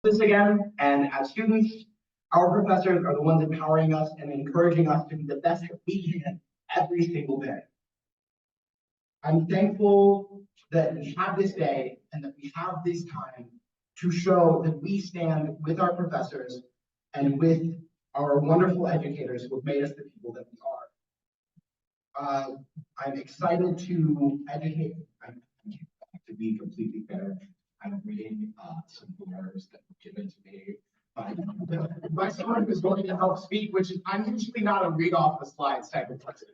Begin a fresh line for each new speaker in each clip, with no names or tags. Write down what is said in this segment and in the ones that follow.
this again, and as students, our professors are the ones empowering us and encouraging us to be the best that we can every single day. I'm thankful that we have this day and that we have this time to show that we stand with our professors and with our wonderful educators who have made us the people that we are. I'm excited to educate. To be completely fair, I'm reading some blurbs that were given to me by someone who's going to help speak, which I'm usually not a read off the slides type of person.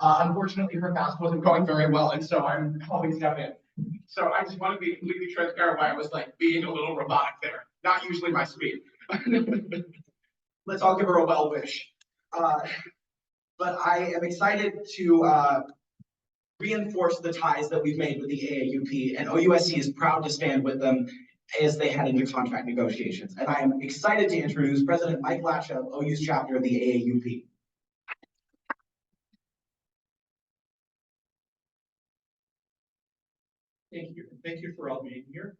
Unfortunately, her class wasn't going very well, and so I'm helping step in. So I just want to be completely transparent why I was like being a little robotic there. Not usually my speed. Let's all give her a well wish. But I am excited to reinforce the ties that we've made with the AAUP, and OUSC is proud to stand with them as they head into contract negotiations. And I am excited to introduce President Mike Lasha of OU's chapter of the AAUP.
Thank you. Thank you for all being here.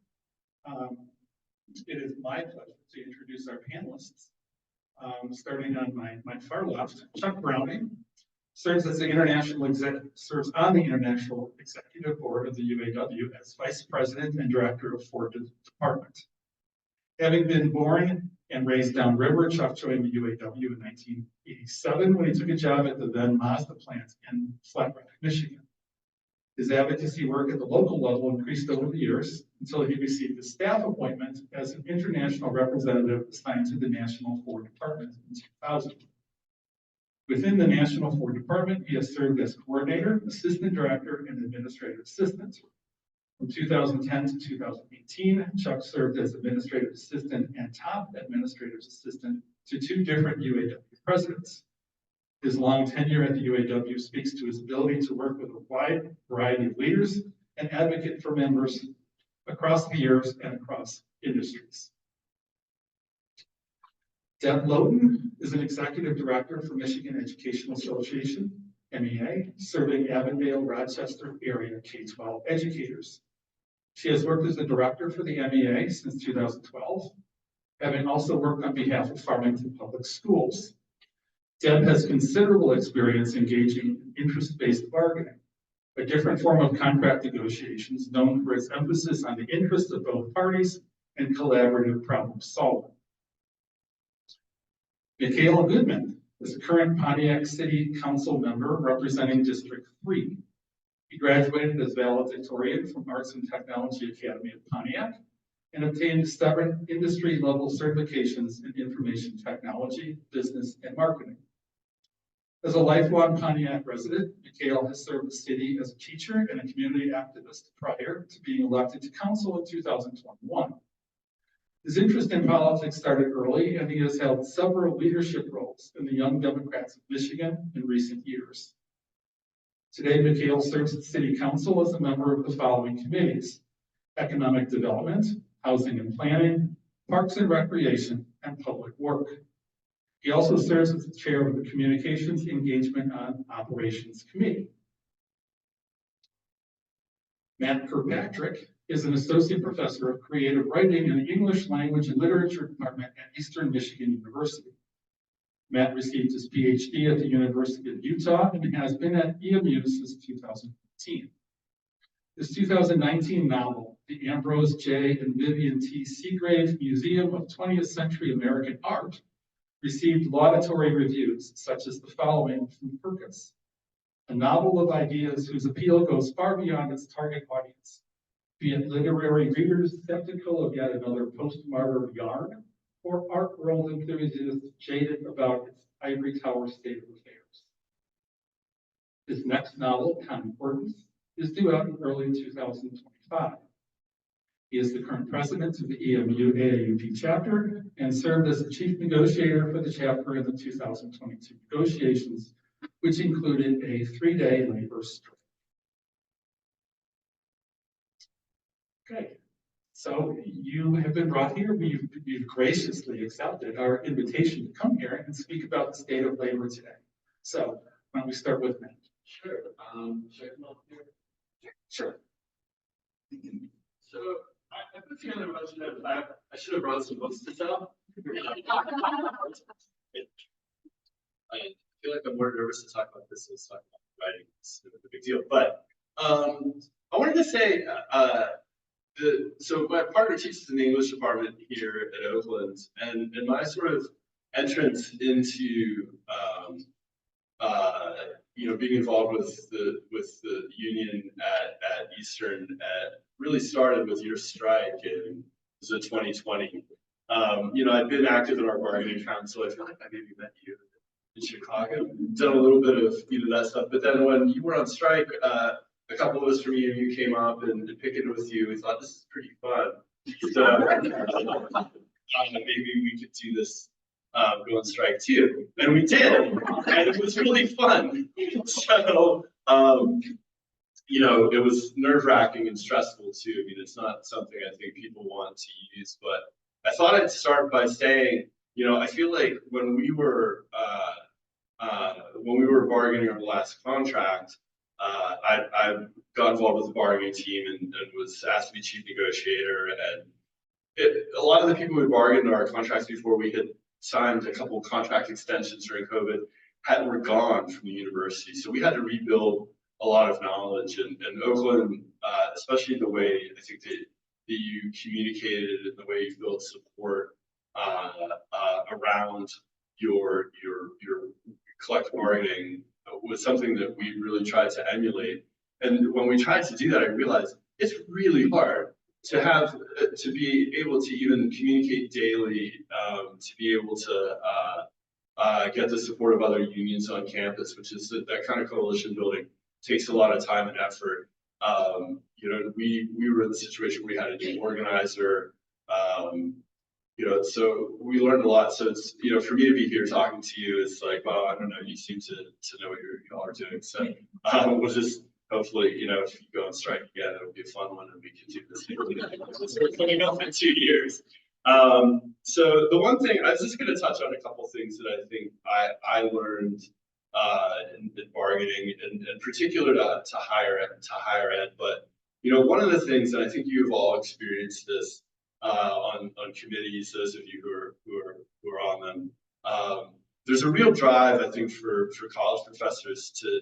It is my pleasure to introduce our panelists. Starting on my far left, Chuck Browning serves on the international executive board of the UAW as vice president and director of Ford Department. Having been born and raised downriver, Chuck joined the UAW in 1987 when he took a job at the then Mazda plant in Flat Rock, Michigan. His advocacy work at the local level increased over the years until he received a staff appointment as an international representative assigned to the National Ford Department in 2000. Within the National Ford Department, he has served as coordinator, assistant director, and administrative assistant. From 2010 to 2018, Chuck served as administrative assistant and top administrative assistant to two different UAW presidents. His long tenure at the UAW speaks to his ability to work with a wide variety of leaders and advocate for members across the years and across industries. Deb Lotan is an executive director for Michigan Educational Association, MEA, serving Avondale, Rochester area K-12 educators. She has worked as a director for the MEA since 2012, having also worked on behalf of Farmington Public Schools. Deb has considerable experience engaging in interest-based bargaining, a different form of contract negotiations known for its emphasis on the interests of both parties and collaborative problem solving. Mikal Goodman is a current Pontiac City Council member representing District 3. He graduated as valedictorian from Arts and Technology Academy of Pontiac and obtained seven industry-level certifications in information technology, business, and marketing. As a lifelong Pontiac resident, Mikal has served the city as a teacher and a community activist prior to being elected to council in 2021. His interest in politics started early, and he has held several leadership roles in the Young Democrats of Michigan in recent years. Today, Mikal serves at City Council as a member of the following committees: Economic Development, Housing and Planning, Parks and Recreation, and Public Work. He also serves as the chair of the Communications Engagement on Operations Committee. Matt Kirkpatrick is an associate professor of creative writing in the English Language and Literature Department at Eastern Michigan University. Matt received his PhD at the University of Utah and has been at EMU since 2015. His 2019 novel, The Ambrose J. and Vivian T. Seagrave Museum of 20th Century American Art, received laudatory reviews, such as the following from Perkins: a novel of ideas whose appeal goes far beyond its target audience, be it literary readers skeptical of yet another post-martyr yarn, or art world enthusiasts jaded about its ivory tower state of affairs. His next novel, Concordance, is due out in early 2025. He is the current president of the OU-AAUP chapter and served as the chief negotiator for the chapter in the 2022 negotiations, which included a 3-day labor strike. Okay, so you have been brought here. You've graciously accepted our invitation to come here and speak about the state of labor today. So why don't we start with Matt?
Sure. Should I come up here?
Sure.
So I put together a bunch of notes. I should have brought some books to sell. I feel like I'm more nervous to talk about this than to talk about writing. It's a big deal. But I wanted to say, so my partner teaches in the English department here at Oakland, and my sort of entrance into being involved with the union at Eastern really started with your strike in 2020. I'd been active in our bargaining council. I feel like I maybe met you in Chicago, done a little bit of that stuff. But then when you were on strike, a couple of us from EMU came up and picketed with you. We thought this is pretty fun. So maybe we could do this, go on strike too. And we did, and it was really fun. So it was nerve-wracking and stressful too. I mean, it's not something I think people want to use, but I thought I'd start by saying, I feel like when we were bargaining our last contract, I got involved with the bargaining team and was asked to be chief negotiator. And a lot of the people who bargained our contracts before we had signed a couple of contract extensions during COVID were gone from the university. So we had to rebuild a lot of knowledge. And Oakland, especially the way I think that you communicated and the way you built support around your collective bargaining was something that we really tried to emulate. And when we tried to do that, I realized it's really hard to have to be able to even communicate daily, to be able to get the support of other unions on campus, which is that kind of coalition building takes a lot of time and effort. We were in the situation where we had a new organizer. So we learned a lot. So it's, for me to be here talking to you, it's like, wow, I don't know, you seem to know what y'all are doing. So we'll just hopefully, if you go on strike again, it'll be a fun one and we can do this. So we're coming up in 2 years. So the one thing, I was just going to touch on a couple things that I think I learned in bargaining, and in particular to higher ed. But one of the things, and I think you've all experienced this on committees, those of you who are on them, there's a real drive, I think, for college professors to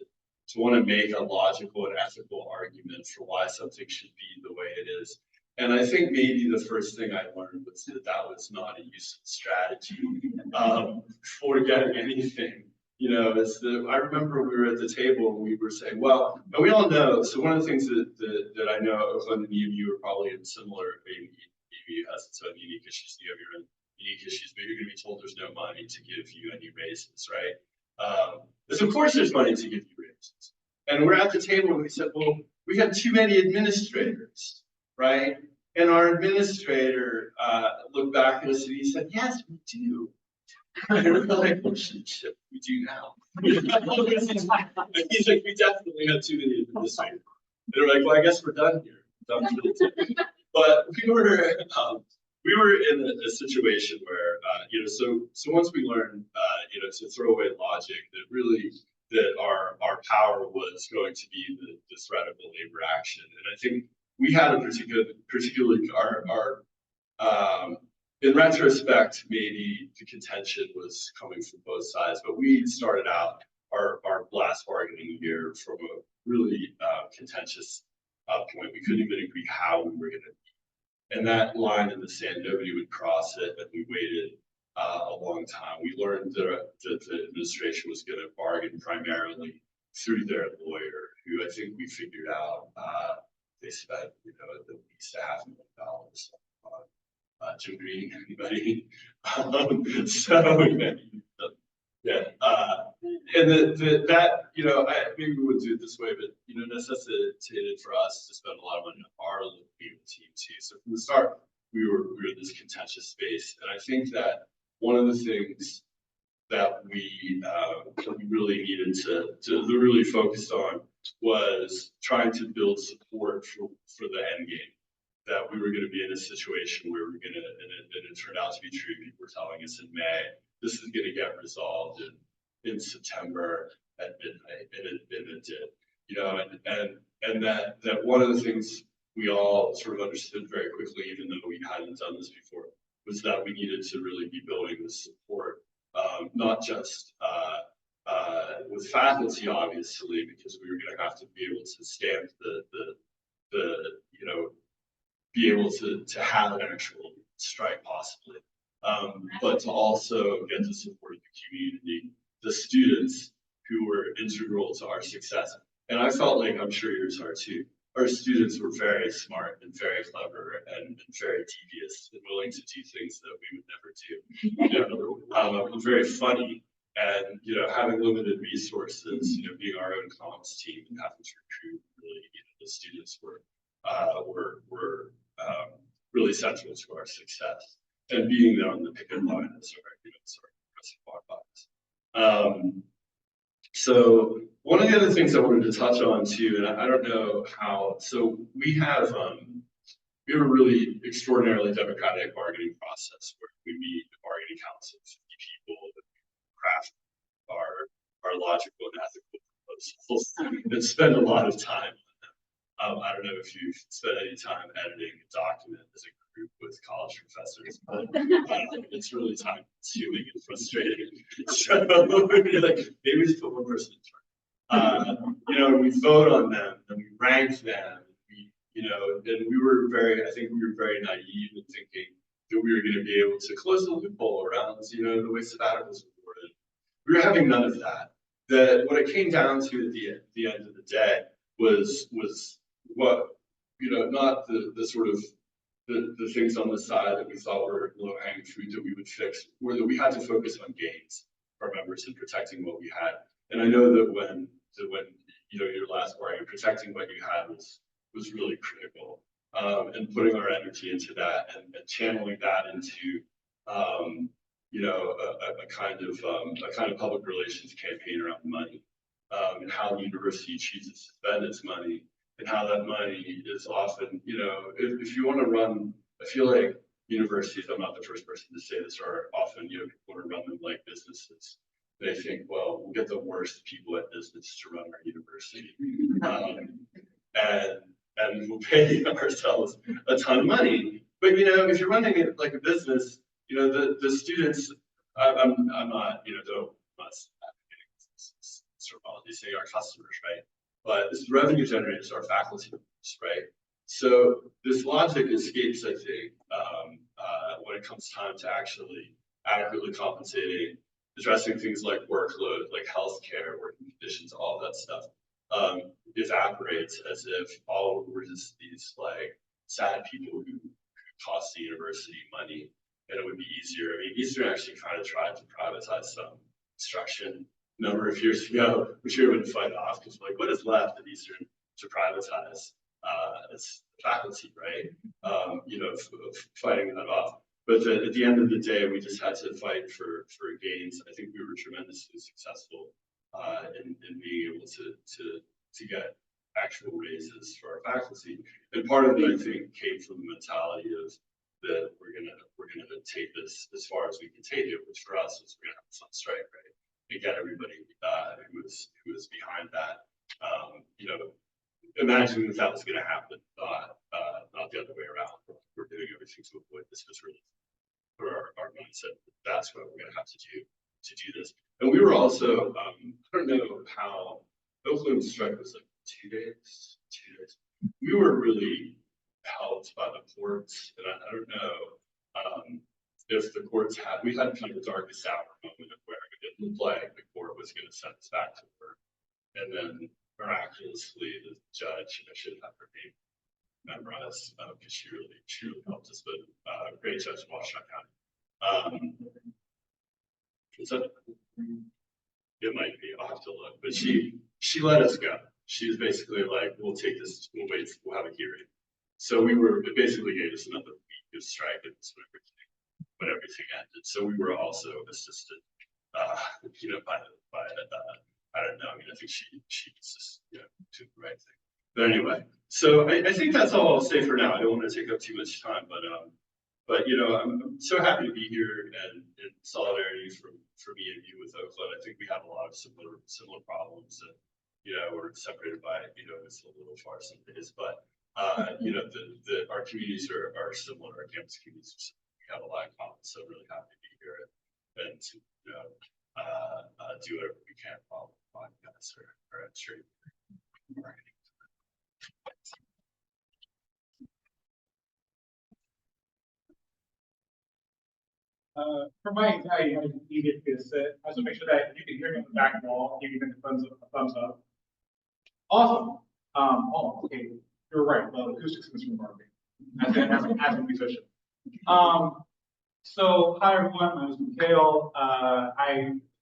want to make a logical and ethical argument for why something should be the way it is. And I think maybe the first thing I learned was that was not a useful strategy for getting anything. I remember we were at the table and we were saying, well, and we all know, so one of the things that I know Oakland and EMU are probably in similar, maybe EMU has its own unique issues, you have your own unique issues, but you're going to be told there's no money to give you any raises, right? Of course there's money to give you raises. And we're at the table and we said, well, we have too many administrators, right? And our administrator looked back at us and he said, yes, we do. And we're like, well, shit, we do now. He's like, we definitely have too many administrators. And we're like, well, I guess we're done here. Done for the day. But we were in a situation where, so once we learned, to throw away logic, that our power was going to be the threat of the labor action. And I think we had a particularly in retrospect, maybe the contention was coming from both sides, but we started out our last bargaining year from a really contentious point. We couldn't even agree how we were going to be. And that line in the sand, nobody would cross it, and we waited a long time. We learned that the administration was going to bargain primarily through their lawyer, who I think we figured out they spent at least $500,000 on Jim Green, anybody? And maybe we wouldn't do it this way, but necessitated for us to spend a lot of money on our legal team too. So from the start, we were in this contentious space, and I think that one of the things that we really needed to really focus on was trying to build support for the end game. That we were going to be in a situation where we're going to, and it turned out to be true. People were telling us in May, this is going to get resolved in September at midnight, and it did. And that one of the things we all sort of understood very quickly, even though we hadn't done this before, was that we needed to really be building this support, not just with faculty, obviously, because we were going to have to be able to stamp the be able to have an actual strike possibly, but to also get the support of the community, the students who were integral to our success. And I felt like, I'm sure yours are too, our students were very smart and very clever and very devious and willing to do things that we would never do. Very funny, and having limited resources, being our own comms team and having to recruit really, the students were really central to our success, and being there on the picket line as our progressive block box. So one of the other things I wanted to touch on too, and I don't know how, so we have a really extraordinarily democratic bargaining process where we meet the bargaining council of 50 people that craft our logical and ethical proposals and spend a lot of time on them. I don't know if you've spent any time editing a document as a group with college professors, but it's really time consuming and frustrating. So like, maybe just put one person in charge. We vote on them and we rank them. And we were I think we were very naive in thinking that we were going to be able to close the loophole around, the way sabbaticals were awarded. We were having none of that. What it came down to at the end of the day was what, not the sort of the things on the side that we thought were low-hanging fruit that we would fix, were that we had to focus on gains for our members and protecting what we had. And I know that when your last bargain, protecting what you had was really critical, and putting our energy into that and channeling that into a kind of public relations campaign around money, and how the university chooses to spend its money, and how that money is often, if you want to run, I feel like universities, I'm not the first person to say this, are often, people want to run them like businesses. They think, well, we'll get the worst people at business to run our university. And we'll pay ourselves a ton of money. But, if you're running it like a business, the students, I'm not, I'm not sort of saying our customers, right? But this revenue generators are faculty members, right? So this logic escapes, I think, when it comes time to actually adequately compensating, addressing things like workload, like healthcare, working conditions, all of that stuff, evaporates as if all we're just these like sad people who cost the university money, and it would be easier. I mean, Eastern actually kind of tried to privatize some instruction a number of years ago, which we would fight off because like, what is left at Eastern to privatize? It's faculty, right? Fighting that off. But at the end of the day, we just had to fight for gains. I think we were tremendously successful in being able to get actual raises for our faculty. And part of it, I think, came from the mentality of that we're gonna take this as far as we can take it, which for us was we're gonna have a fun strike, right? And get everybody who was behind that. Imagining that was going to happen, not the other way around. We're doing everything to avoid this. Was really for our mindset. That's what we're going to have to do this. And we were also, I don't know how Oakland strike was like 2 days. We were really helped by the courts, and I don't know if the courts we had kind of the darkest hour moment where it looked like the court was going to send us back to work, and then miraculously the judge, I should have her name memorized because she really helped us, but great judge in Washington County. It might be, I'll have to look, but she let us go. She was basically like, we'll take this, we'll wait, we'll have a hearing. So it basically gave us another week of strike when everything ended. So we were also assisted, by I don't know. I mean, I think she was just, doing the right thing. But anyway, so I think that's all I'll say for now. I don't want to take up too much time, but I'm so happy to be here and in solidarity for me and you with Oakland. I think we have a lot of similar problems that, we're separated by, it's a little far some days, but our communities are similar, our campus communities. We have a lot in common, so really happy to be here and to do whatever we can while you guys are at stream.
For my anxiety, I needed to sit. I just make sure that you can hear me on the back wall, give you a thumbs up. Awesome. Okay, you're right. The acoustics in this room are big. As a musician. So hi everyone, my name is Mikal.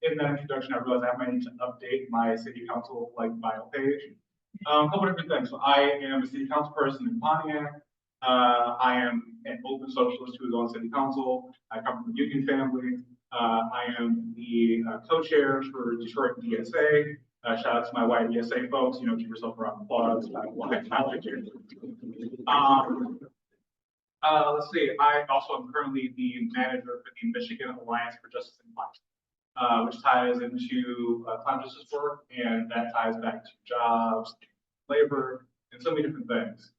In that introduction, I realized I might need to update my city council bio page. A couple different things. So I am a city council person in Pontiac. I am an open socialist who is on city council. I come from the union family. I am the co-chair for Detroit DSA. Shout out to my white DSA folks. Keep yourself around the plugs. Let's see. I also am currently the manager for the Michigan Alliance for Justice and Climate, which ties into climate justice work, and that ties back to jobs, labor, and so many different things.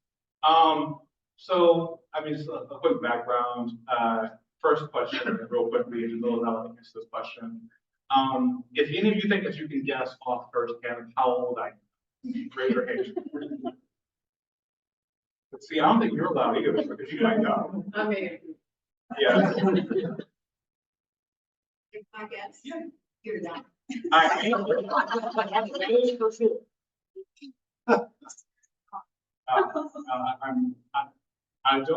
So, just a quick background. First question, real quickly, just those out answer this question. If any of you think that you can guess off first hand how old I am, raise your hand. See, I don't think you're allowed either, because you might know.
Okay.
Yeah.
I guess.
Yeah.
You're done.
I don't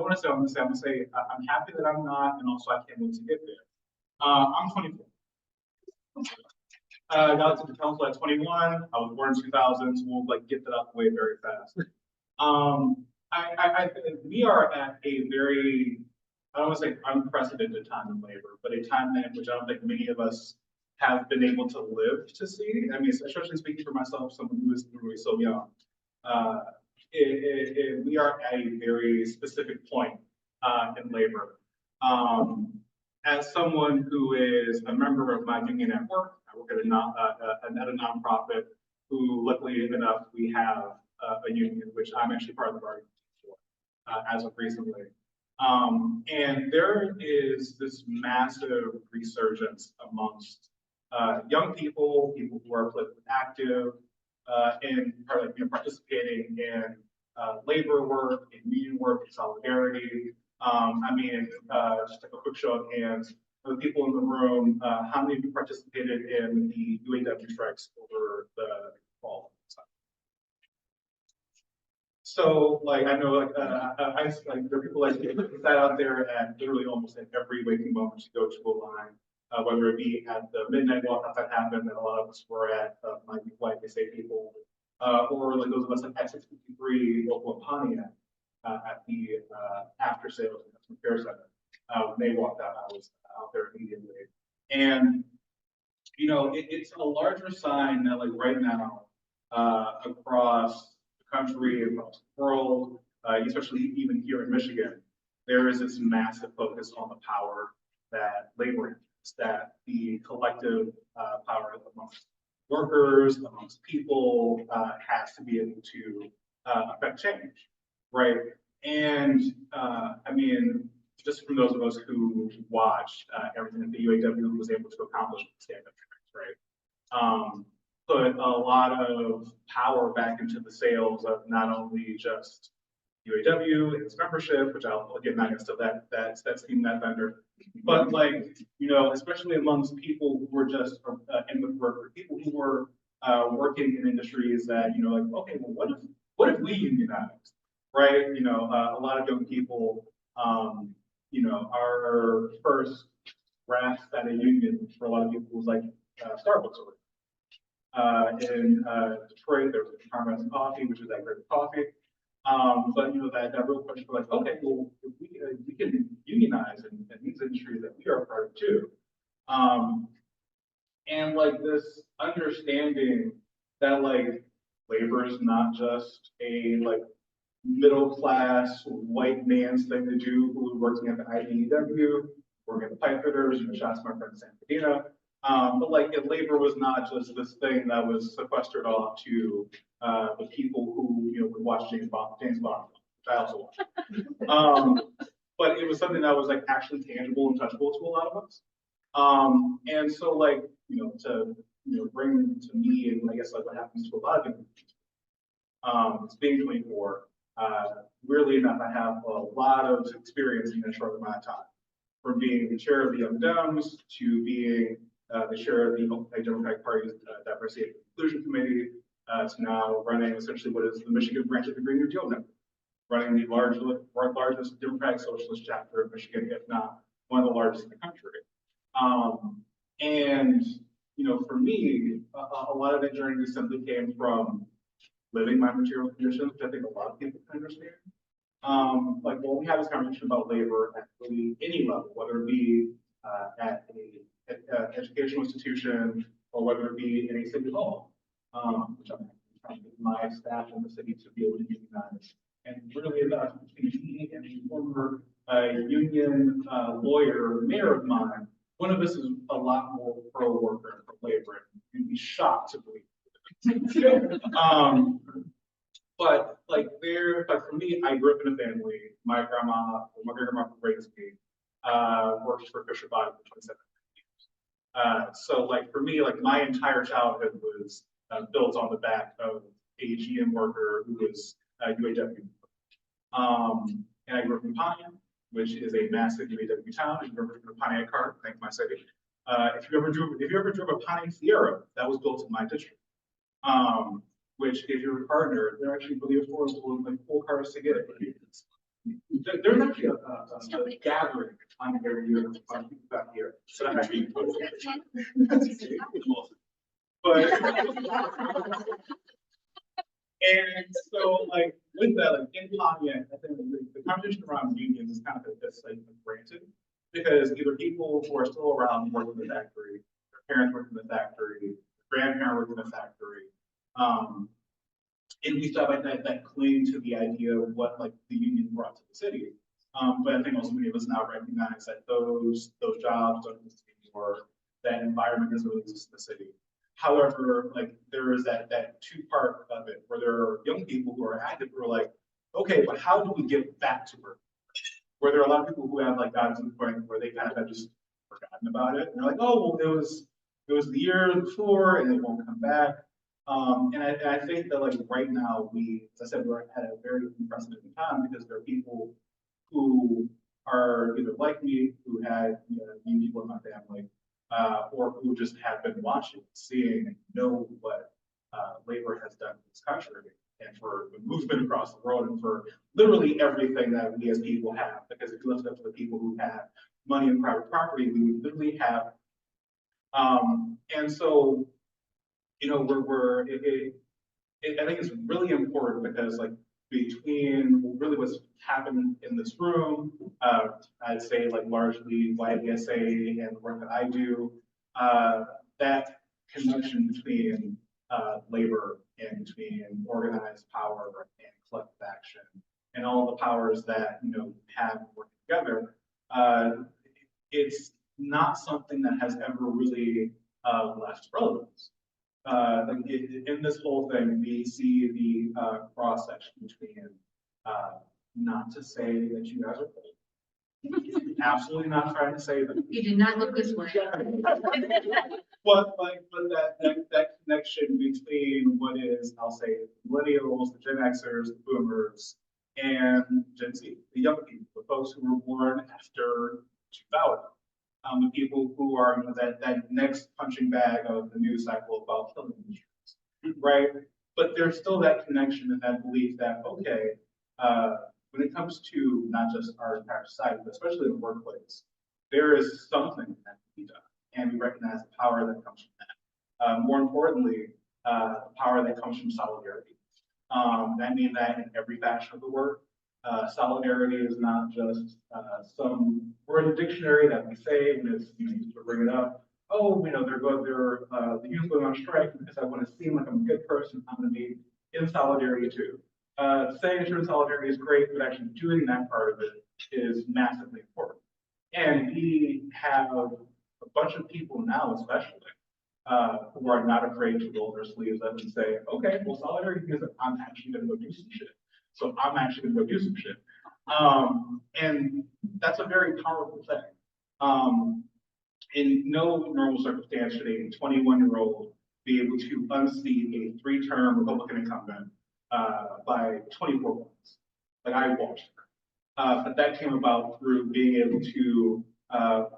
want to say, I'm going to say, I'm happy that I'm not, and also I can't wait to get there. I'm 24. Got to the council at 21. I was born in 2000, so we'll get that out the way very fast. We are at a very, I don't want to say unprecedented time in labor, but a time in which I don't think many of us have been able to live to see. Especially speaking for myself, someone who is really so young. We are at a very specific point in labor. As someone who is a member of my union at work, I work at a nonprofit who, luckily enough, we have a union, which I'm actually part of the bargaining for as of recently. And there is this massive resurgence amongst young people who are politically active, and participating in labor work, in union work, in solidarity. Just a quick show of hands. For the people in the room, how many of you participated in the UAW strikes over the fall? So, I know, there are people who sat out there at literally almost at every waking moment to go to a line, whether it be at the midnight walk that happened, that a lot of us were at, like white DSA people, or those of us at 653 local Pontiac at the after sales and customer care center. When they walked out, I was out there immediately. And, it's a larger sign that right now, across the country, across the world, especially even here in Michigan, there is this massive focus on the power that labor has, that the collective power amongst workers, amongst people, has to be able to affect change, right? And just from those of us who watched everything that the UAW was able to accomplish with stand-up strikes, right? Put a lot of power back into the sales of not only just UAW and its membership, which I'll get back into that's team, that vendor, but especially amongst people who were just in with work, people who were working in industries that, okay, well, what if we unionize, right? A lot of young people, our first grasp at a union for a lot of people was Starbucks over. In Detroit, there was Carmen's Coffee, which is that great coffee. But that real question for okay, well, if we can unionize in these industries that we are a part of too. And this understanding that labor is not just a middle class white man's thing to do, who working at the IBEW, working at the pipe fitters, shots my friend San Pedina. But labor was not just this thing that was sequestered off to the people who would watch James Bond I also watch. But it was something that was like actually tangible and touchable to a lot of us. And so like, to bring to me, and I guess like what happens to a lot of people, it's being 24, weirdly enough, I have a lot of experience in a short amount of time. From being the chair of the Young Dems to being the chair of the Oakland Democratic Party's Diversity and Inclusion Committee, to now running essentially what is the Michigan branch of the Green New Deal Network, running the largest Democratic Socialist chapter of Michigan, if not one of the largest in the country. And for me, a lot of that journey simply came from living my material conditions, which I think a lot of people can understand. Like when we have this conversation about labor at really any level, whether it be at an educational institution or whether it be in a city hall, which I'm trying to get my staff in the city to be able to unionize. And really between me and a former union lawyer, mayor of mine, one of us is a lot more pro-worker and pro-labor, and you'd be shocked to believe. But like for me, I grew up in a family. My great-grandma raised me, worked for Fisher Body for 27 years. So like for me, like my entire childhood was built on the back of a GM worker who was UAW. And I grew up in Pontiac, which is a massive UAW town. If you ever driven a Pontiac car, thank my city. If you ever drove a Pontiac Sierra, that was built in my district. Which if you're a partner, they're actually really affordable, like full cars to get. There's actually a gathering on every year back here. So I'm actually but and so like with that, like in Pontiac, I think the conversation around unions is kind of just like granted, because either people who are still around work in the factory, their parents work in the factory, grandparents work in the factory. And we stuff like that cling to the idea of what like the union brought to the city. But I think also many of us now recognize that those jobs don't exist anymore, that environment doesn't really exist in the city. However, like there is that two-part of it where there are young people who are active who are like, okay, but how do we get back to work? Where there are a lot of people who have like gotten to the point where they kind of have just forgotten about it. And they're like, oh, well, it was the year before and it won't come back. And I think that like right now as I said, we're at a very unprecedented time because there are people who are either like me, who had young people in my family, or who just have been watching, seeing, and know what labor has done in this country, and for the movement across the world, and for literally everything that we as people have. Because if you left it up to the people who have money and private property, we would literally have. And so, I think it's really important because like between really what's happened in this room, I'd say like largely YDSA and the work that I do, that connection between labor and between organized power and collective action and all the powers that have worked together, it's not something that has ever really left relevance. In this whole thing, we see the cross section between not to say that you guys are cool. Absolutely not trying to say that.
You did not look this way.
But that connection between what is, I'll say, millennials, the Gen Xers, the boomers, and Gen Z, the young people, the folks who were born after 2000. The people who are that next punching bag of the news cycle about killing industries, right? But there's still that connection and that belief that, okay, when it comes to not just our entire society, but especially in the workplace, there is something that can be done, and we recognize the power that comes from that. More importantly, the power that comes from solidarity. That means that in every fashion of the work, solidarity is not just some word in the dictionary that we say when it's to bring it up. Oh, the union's going on strike because I want to seem like I'm a good person. I'm going to be in solidarity too. Saying that you're in solidarity is great, but actually doing that part of it is massively important. And we have a bunch of people now, especially, who are not afraid to roll their sleeves up and say, okay, well, solidarity means that I'm actually going to go do some shit. So I'm actually gonna go do some shit. And that's a very powerful thing. In no normal circumstance should a 21-year-old be able to unseat a 3-term Republican incumbent by 24 points. Like I watched her. But that came about through being able to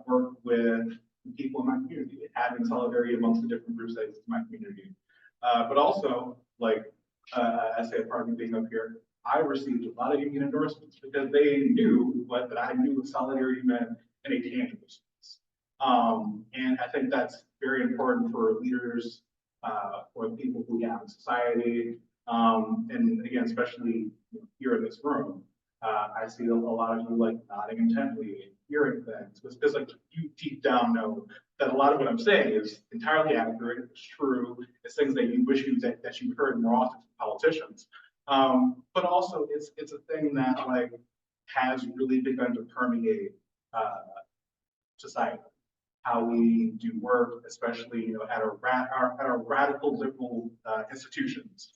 work with people in my community, having solidarity amongst the different groups that exist in my community. But also, like I say, a part of me being up here, I received a lot of union endorsements because they knew that I knew what solidarity meant in a tangible sense. And I think that's very important for leaders, for people who have in society. And again, especially here in this room, I see a lot of you like nodding intently, hearing things, because like you deep down know that a lot of what I'm saying is entirely accurate, it's true, it's things that you wish that you heard more often from politicians. But also it's a thing that like has really begun to permeate society, how we do work, especially at our radical liberal institutions.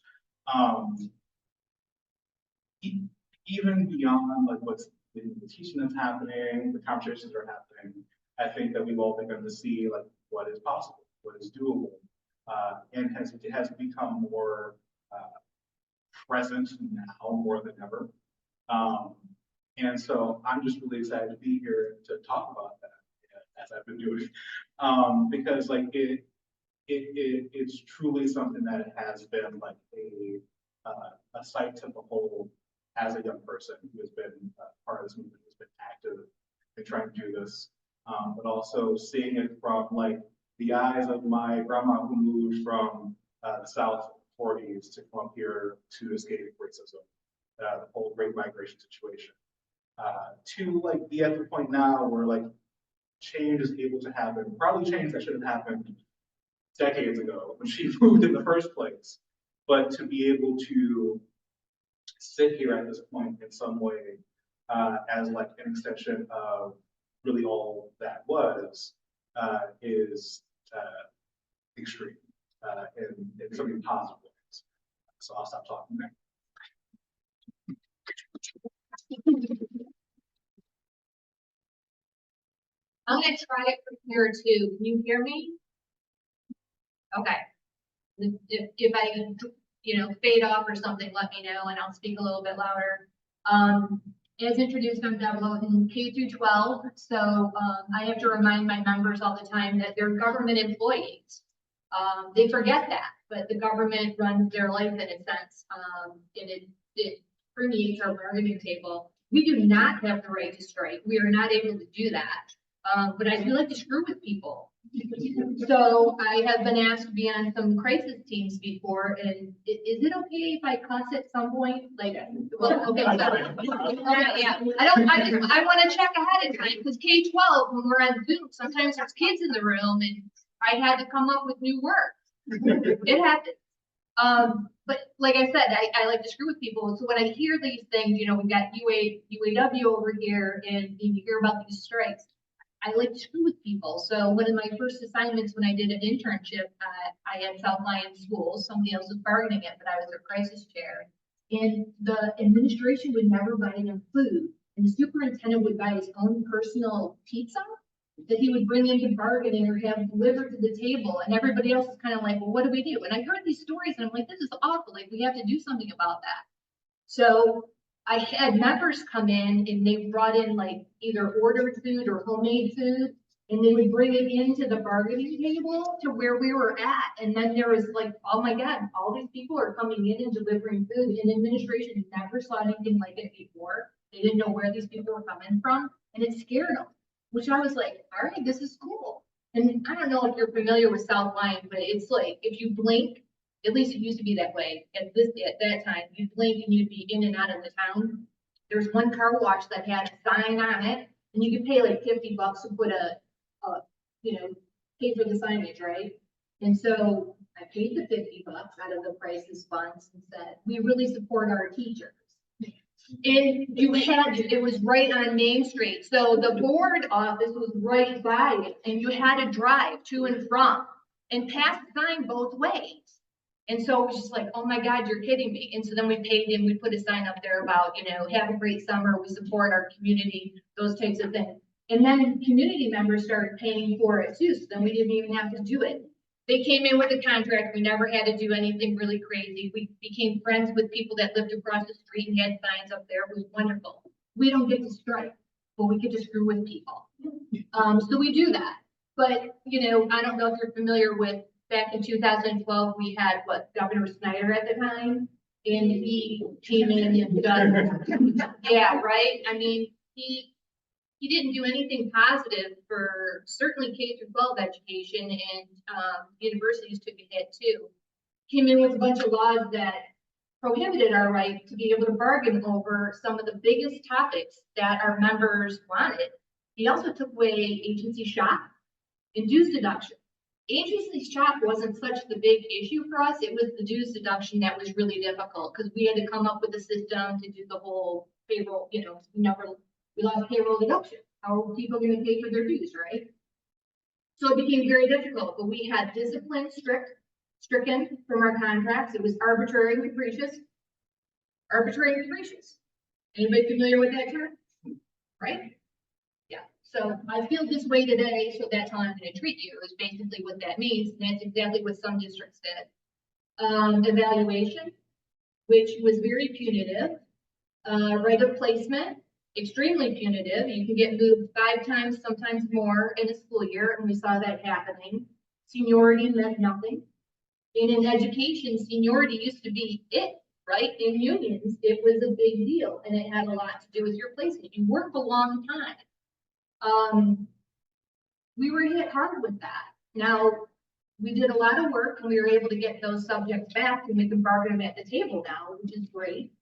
Even beyond like what's the teaching that's happening, the conversations that are happening, I think that we've all begun to see like what is possible, what is doable, and it has become more present now more than ever. And so I'm just really excited to be here to talk about that as I've been doing, because like it's truly something that has been like a sight to behold as a young person who has been part of this movement, who's been active in trying to do this, but also seeing it from like the eyes of my grandma who moved from the South 40s to come up here to escape racism, the whole Great Migration situation, to like be at the point now where like change is able to happen, probably change that should have happened decades ago when she moved in the first place, but to be able to sit here at this point in some way as like an extension of really all that was is extreme in so many positive ways. So I'll stop talking there.
I'm gonna try it from here too. Can you hear me? Okay. If I, fade off or something, let me know and I'll speak a little bit louder. As introduced, I'm Deb Lotan, K through 12. So I have to remind my members all the time that they're government employees. They forget that, but the government runs their life in a sense, and it permeates our bargaining table. We do not have the right to strike. We are not able to do that. But I do like to screw with people. So I have been asked to be on some crisis teams before, and is it okay if I cuss at some point? Like, well, okay, so, yeah, I want to check ahead of time, because K-12, when we're on Zoom, sometimes there's kids in the room, and I had to come up with new words. It happens. But like I said, I like to screw with people. So when I hear these things, we've got UAW over here, and you hear about these strikes, I like to screw with people. So one of my first assignments when I did an internship, I had South Lyon Schools. Somebody else was bargaining it, but I was their crisis chair. And the administration would never buy them food. And the superintendent would buy his own personal pizza that he would bring into bargaining or have delivered to the table. And everybody else is kind of like, well, what do we do? And I heard these stories and I'm like, this is awful. Like, we have to do something about that. So I had members come in and they brought in like either ordered food or homemade food, and they would bring it into the bargaining table to where we were at. And then there was like, oh my God, all these people are coming in and delivering food, and administration never saw anything like it before. They didn't know where these people were coming from, and it scared them, which I was like, all right, this is cool. And I don't know if you're familiar with South Lyon, but it's like, if you blink, at least it used to be that way at that time, you'd blink and you'd be in and out of the town. There's one car wash that had a sign on it, and you could pay like $50 to put pay for the signage, right? And so I paid the $50 out of the crisis funds and said, we really support our teachers. And it was right on Main Street. So the board office was right by it, and you had to drive to and from and pass the sign both ways. And so it was just like, oh my God, you're kidding me. And so then we paid him, we put a sign up there about, have a great summer, we support our community, those types of things. And then community members started paying for it too, so then we didn't even have to do it. They came in with a contract, we never had to do anything really crazy. We became friends with people that lived across the street and had signs up there, it was wonderful. We don't get to strike, but we get to screw with people. So we do that. But, I don't know if you're familiar with, back in 2012, we had Governor Snyder at the time, and he came in and done, yeah, right? I mean, he didn't do anything positive for certainly K-12 education, and universities took a hit too. Came in with a bunch of laws that prohibited our right to be able to bargain over some of the biggest topics that our members wanted. He also took away agency shop and dues deduction. Agency shop wasn't such the big issue for us. It was the dues deduction that was really difficult because we had to come up with a system to do the whole payroll, we lost payroll deduction. How are people going to pay for their dues, right? So it became very difficult, but we had discipline stricken from our contracts. It was arbitrary and capricious. Arbitrary and capricious. Anybody familiar with that term? Right? Yeah. So I feel this way today, so that's how I'm going to treat you, is basically what that means. And that's exactly what some districts did. Evaluation, which was very punitive. Right of placement, extremely punitive. You can get moved 5 times, sometimes more in a school year, and we saw that happening. Seniority meant nothing. And in education, seniority used to be it, right? In unions, it was a big deal, and it had a lot to do with your placement. You worked a long time. We were hit hard with that. Now, we did a lot of work, and we were able to get those subjects back, and we can bargain them at the table now, which is great.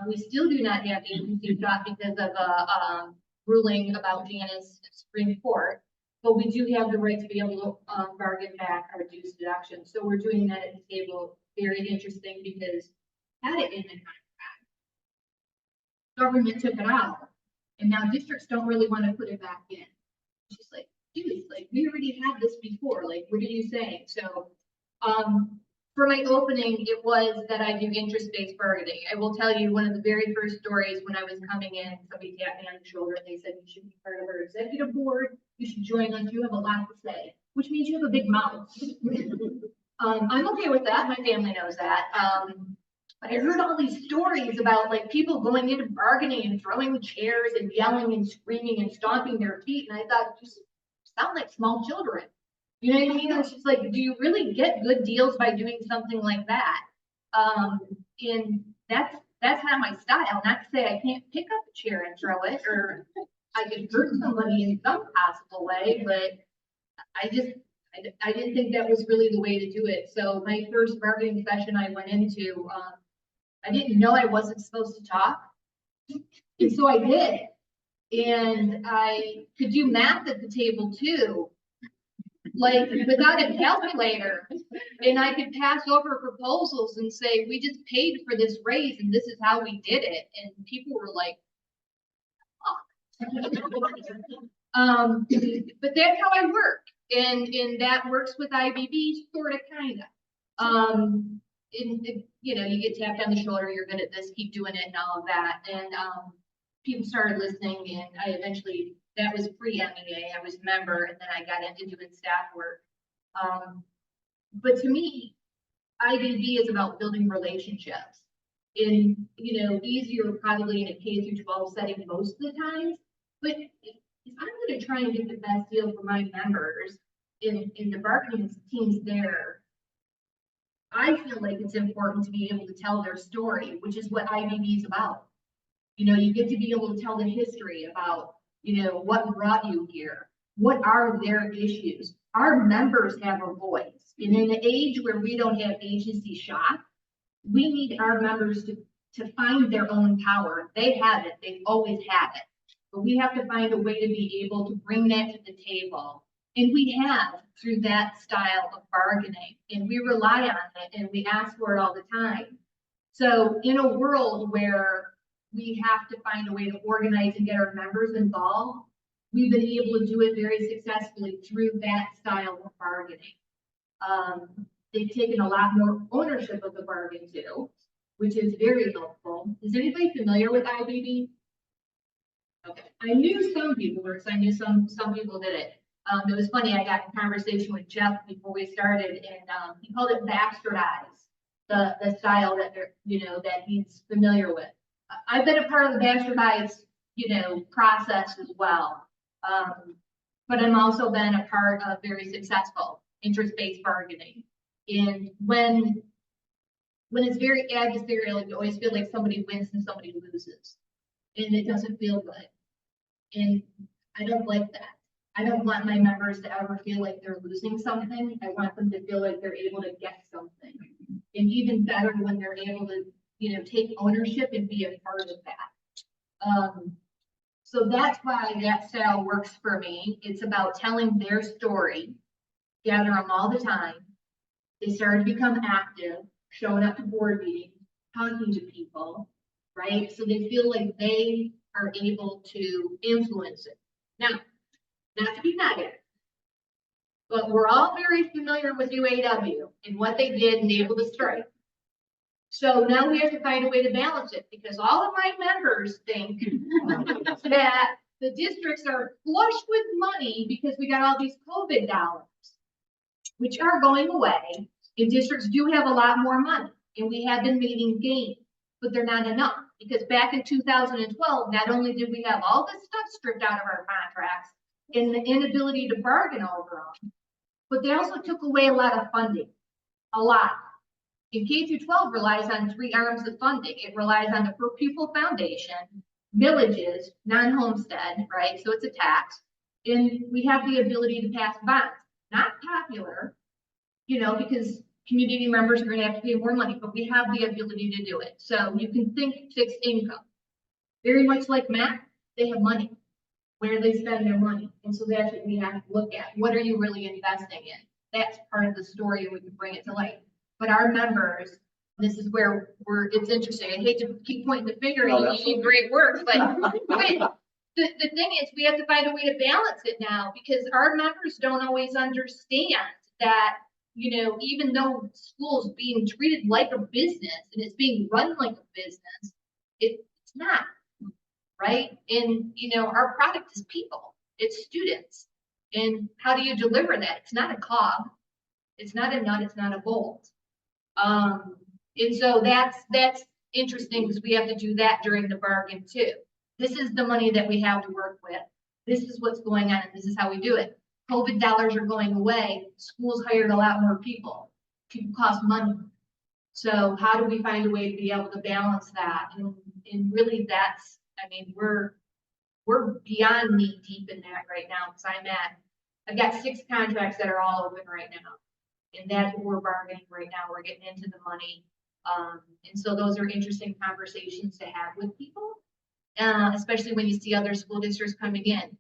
We still do not have agency shop because of a ruling about Janus Supreme Court, but we do have the right to be able to bargain back our dues deduction. So we're doing that at the table. Very interesting because had it in the contract, government took it out, and now districts don't really want to put it back in. It's just like, dude, like we already had this before. Like, what are you saying? So, for my opening, it was that I do interest-based bargaining. I will tell you one of the very first stories when I was coming in, somebody tapped me on the shoulder and they said, you should be part of our executive board. You should join us. You have a lot to say, which means you have a big mouth. I'm okay with that. My family knows that. But I heard all these stories about like people going into bargaining and throwing chairs and yelling and screaming and stomping their feet. And I thought, you sound like small children. You know what I mean? It's just like, do you really get good deals by doing something like that? And that's not my style. Not to say I can't pick up a chair and throw it, or I could hurt somebody in some possible way, but I didn't think that was really the way to do it. So my first bargaining session I went into, I didn't know I wasn't supposed to talk. And so I did. And I could do math at the table too, like without a calculator. And I could pass over proposals and say, we just paid for this raise and this is how we did it. And people were like, oh. But that's how I work. And that works with IBB, sort of, kind of. You get tapped on the shoulder, you're good at this, keep doing it and all of that. And people started listening, and I eventually, that was pre-MEA, I was a member, and then I got into doing staff work. But to me, IBB is about building relationships. And, easier probably in a K-12 setting most of the time. But if I'm going to try and get the best deal for my members in the bargaining teams there, I feel like it's important to be able to tell their story, which is what IBB is about. You get to be able to tell the history about, what brought you here. What are their issues? Our members have a voice. And in an age where we don't have agency shop, we need our members to find their own power. They have it. They've always had it. But we have to find a way to be able to bring that to the table. And we have through that style of bargaining. And we rely on it and we ask for it all the time. So in a world where we have to find a way to organize and get our members involved, we've been able to do it very successfully through that style of bargaining. They've taken a lot more ownership of the bargain too, which is very helpful. Is anybody familiar with IBB? Okay, I knew some people were, because I knew some people did it. It was funny, I got in conversation with Jeff before we started, and he called it bastardized, the style that they're, that he's familiar with. I've been a part of the bastardized, process as well. But I'm also been a part of very successful interest-based bargaining. And when it's very adversarial, you always feel like somebody wins and somebody loses. And it doesn't feel good. And I don't like that. I don't want my members to ever feel like they're losing something. I want them to feel like they're able to get something. And even better when they're able to, take ownership and be a part of that. So that's why that style works for me. It's about telling their story, gather them all the time. They started to become active, showing up to board meetings, talking to people, right? So they feel like they are able to influence it. Now, not to be negative, but we're all very familiar with UAW and what they did and able to strike. So now we have to find a way to balance it, because all of my members think that the districts are flush with money because we got all these COVID dollars, which are going away. And districts do have a lot more money, and we have been making gains, but they're not enough, because back in 2012, not only did we have all this stuff stripped out of our contracts and the inability to bargain over them, but they also took away a lot of funding, a lot. And K-12 relies on 3 arms of funding. It relies on the per pupil foundation, villages, non-homestead, right? So it's a tax. And we have the ability to pass bonds. Not popular, because community members are going to have to pay more money, but we have the ability to do it. So you can think fixed income. Very much like Matt, they have money, where they spend their money. And so that's what we have to look at. What are you really investing in? That's part of the story, and we can bring it to light. But our members, this is where it's interesting. I hate to keep pointing the finger at you, you do great work, but the thing is, we have to find a way to balance it now, because our members don't always understand that, even though school's being treated like a business and it's being run like a business, it's not, right? And, our product is people, it's students. And how do you deliver that? It's not a cog, it's not a nut, it's not a bolt. And so that's interesting, because we have to do that during the bargain too. This is the money that we have to work with. This is what's going on, and this is how we do it. COVID dollars are going away. Schools hired a lot more people. People cost money. So how do we find a way to be able to balance that? And really we're beyond knee deep in that right now, because I've got 6 contracts that are all open right now. And that's what we're bargaining right now. We're getting into the money. And so those are interesting conversations to have with people, especially when you see other school districts coming in.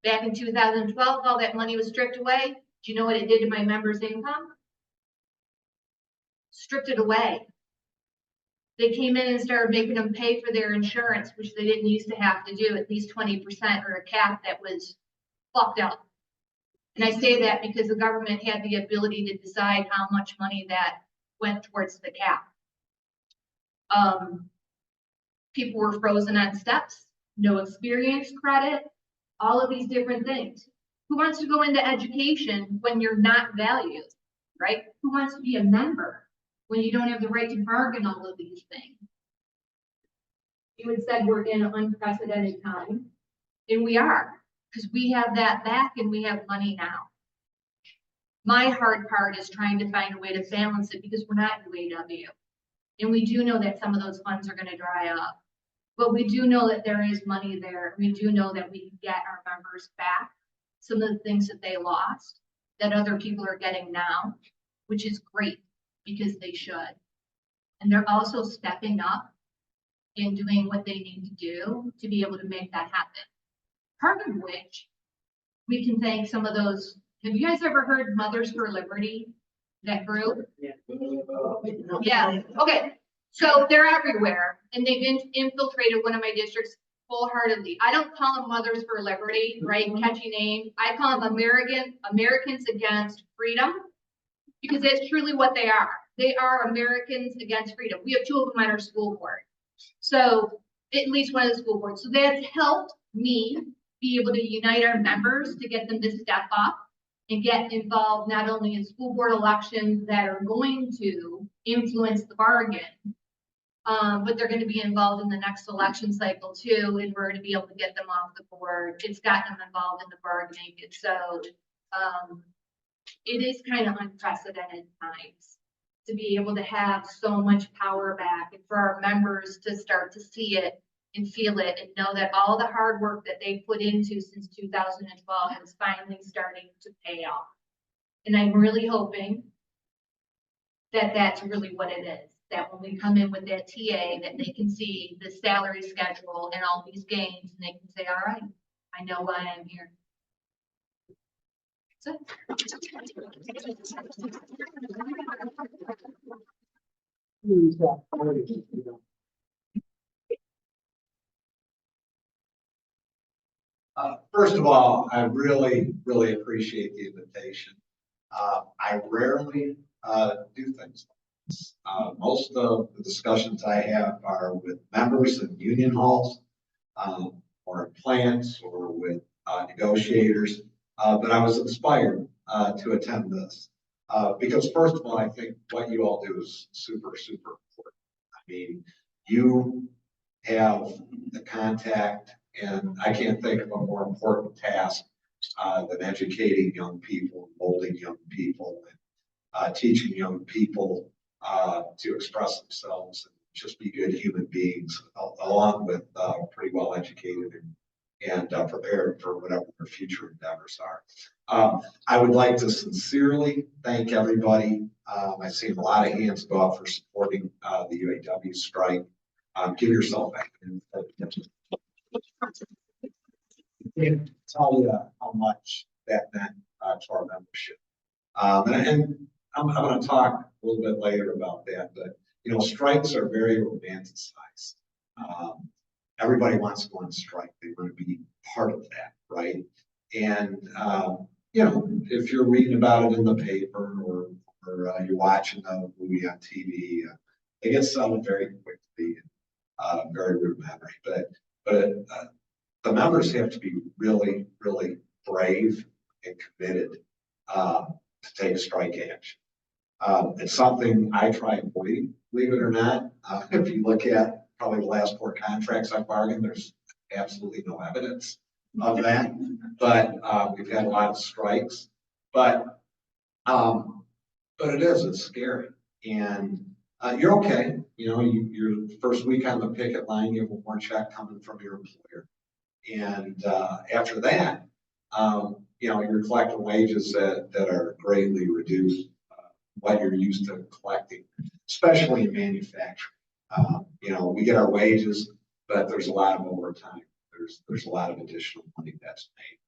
Back in 2012, all that money was stripped away. Do you know what it did to my members' income? Stripped it away. They came in and started making them pay for their insurance, which they didn't used to have to do, at least 20% or a cap that was fucked up. And I say that because the government had the ability to decide how much money that went towards the cap. People were frozen on steps, no experience credit, all of these different things. Who wants to go into education when you're not valued, right? Who wants to be a member when you don't have the right to bargain all of these things? You had said we're in an unprecedented time, and we are. Because we have that back and we have money now. My hard part is trying to find a way to balance it, because we're not UAW. And we do know that some of those funds are going to dry up. But we do know that there is money there. We do know that we can get our members back some of the things that they lost that other people are getting now, which is great, because they should. And they're also stepping up and doing what they need to do to be able to make that happen. Part of which we can thank some of those. Have you guys ever heard Mothers for Liberty? That group? Yeah. Okay. So they're everywhere, and they've infiltrated one of my districts wholeheartedly. I don't call them Mothers for Liberty, right? Catchy name. I call them Americans Against Freedom. because that's truly what they are. They are Americans against freedom. We have two of them on our school board. So at least one of the school boards. So that's helped me be able to unite our members to get them to step up and get involved not only in school board elections that are going to influence the bargain, but they're going to be involved in the next election cycle too, and we're going to be able to get them off the board. It's gotten them involved in the bargaining. And so it is kind of unprecedented times to be able to have so much power back and for our members to start to see it and feel it and know that all the hard work that they put into since 2012 is finally starting to pay off. And I'm really hoping that that's really what it is, that when we come in with that TA, that they can see the salary schedule and all these gains and they can say, all right, I know why I'm here. That's it.
First of all, I really, really appreciate the invitation. I rarely do things like this. Most of the discussions I have are with members in union halls, or in plants, or with negotiators. But I was inspired to attend this because, first of all, I think what you all do is super, super important. I mean, you have the contact. And I can't think of a more important task than educating young people, molding young people, and teaching young people to express themselves and just be good human beings, along with pretty well educated and prepared for whatever their future endeavors are. I would like to sincerely thank everybody. I've seen a lot of hands go up for supporting the UAW strike. Give yourself a hand. Can't tell you how much that meant to our membership. And I'm going to talk a little bit later about that, but you know, strikes are very romanticized. Everybody wants to go on strike. They want to be part of that, right? And you know, if you're reading about it in the paper or you're watching a movie on TV, it gets settled very quickly, very rudimentary. But the members have to be really, really brave and committed to take strike action. It's something I try avoiding, believe it or not. If you look at probably the last 4 contracts I've bargained, there's absolutely no evidence of that. But we've had a lot of strikes. But it's scary. And you're okay. You know, your first week on the picket line, you have a warrant check coming from your employer. And after that, you know, you're collecting wages that are greatly reduced what you're used to collecting, especially in manufacturing. You know, we get our wages, but there's a lot of overtime. There's a lot of additional money that's made.